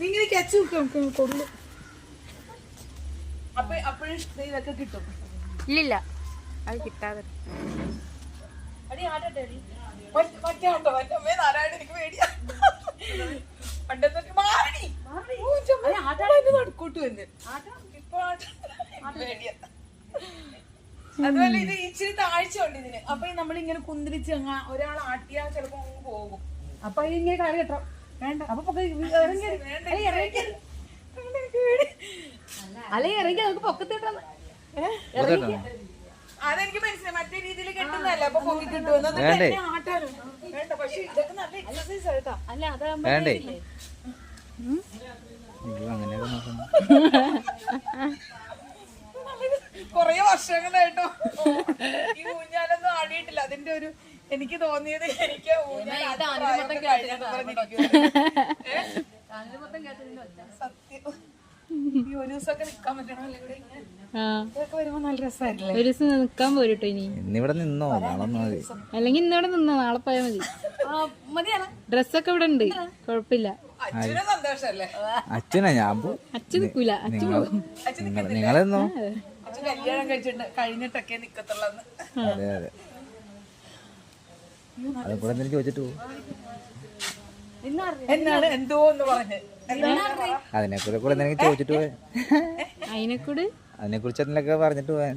ഇങ്ങനെ കച്ചു കൊള്ളു. അപ്പോഴും ഇതൊക്കെ കിട്ടും. ഇല്ലില്ല, അത് കിട്ടാതെ. മറ്റേ നാരായണ എനിക്ക് പേടിയാ. പണ്ടത്തെ മാറണി നടക്കൂട്ട് വന്ന് ഇപ്പൊ പേടിയാ. അതുപോലെ ഇത് ഇച്ചിരി താഴ്ച ഉണ്ട് ഇതിന്. അപ്പൊ നമ്മളിങ്ങനെ കുന്തിരിച്ച് ഒരാൾ ആട്ടിയാൽ ചിലപ്പോ അങ്ങ് പോകും. അപ്പൊ ഇങ്ങനെ കാര്യം കേട്ടോ വേണ്ട. അപ്പൊ അല്ലെ ഇറങ്ങി നമുക്ക് പൊക്കത്തിട്ടാ. അതെനിക്ക് മനസ്സിലായി. മറ്റേ രീതിയിൽ കെട്ടുന്നതല്ല അപ്പൊ പൊങ്ങി കിട്ടുമെന്ന് ആട്ടാനും വേണ്ട. പക്ഷെ ഇതൊക്കെ നല്ല എക്സസൈസ് ആയിട്ടാ. അല്ല അത് കൊറേ വർഷങ്ങളായിട്ടോ ഈ ഊഞ്ഞാലൊന്നും ആടിയിട്ടില്ല. അതിന്റെ ഒരു എനിക്ക് തോന്നിയത് എനിക്ക് സത്യം ഈ ഒരു ദിവസമൊക്കെ നിക്കാൻ പറ്റണല്ലോ ഇവിടെ. ഇതൊക്കെ വരുമ്പോ നല്ല രസമായില്ലേ? ഒരു ദിവസം നിക്കാൻ പോരട്ടോ. ഇനി ഇന്നിവിടെ നിന്നോ അല്ലെങ്കിൽ ഇന്നിവിടെ നിന്നോ, നാളെ പോയാ മതി. മതിയാണ്. ഡ്രസ്സൊക്കെ ഇവിടെ ഉണ്ട്, കുഴപ്പമില്ല. അച്ഛനും സന്തോഷല്ലേ? അച്ഛനാ ഞാൻ അച്ഛൻ നിക്കൂല, അച്ഛൻ പോകും. നിങ്ങളെന്നോ അച്ഛൻ കല്യാണം കഴിഞ്ഞിട്ടൊക്കെ നിക്കത്തുള്ളന്ന്. അതെ അതെ, അതുകൂടെ എന്തെങ്കിലും ചോദിച്ചിട്ട് പോകും. എന്നാണ് എന്തോ എന്ന് പറഞ്ഞ് അതിനെ കൂടെ എന്തെങ്കിലും ചോദിച്ചിട്ട് പോയാ അതിനെക്കൂടെ അതിനെ കുറിച്ച് എന്തെങ്കിലുമൊക്കെ പറഞ്ഞിട്ട് പോയാൻ.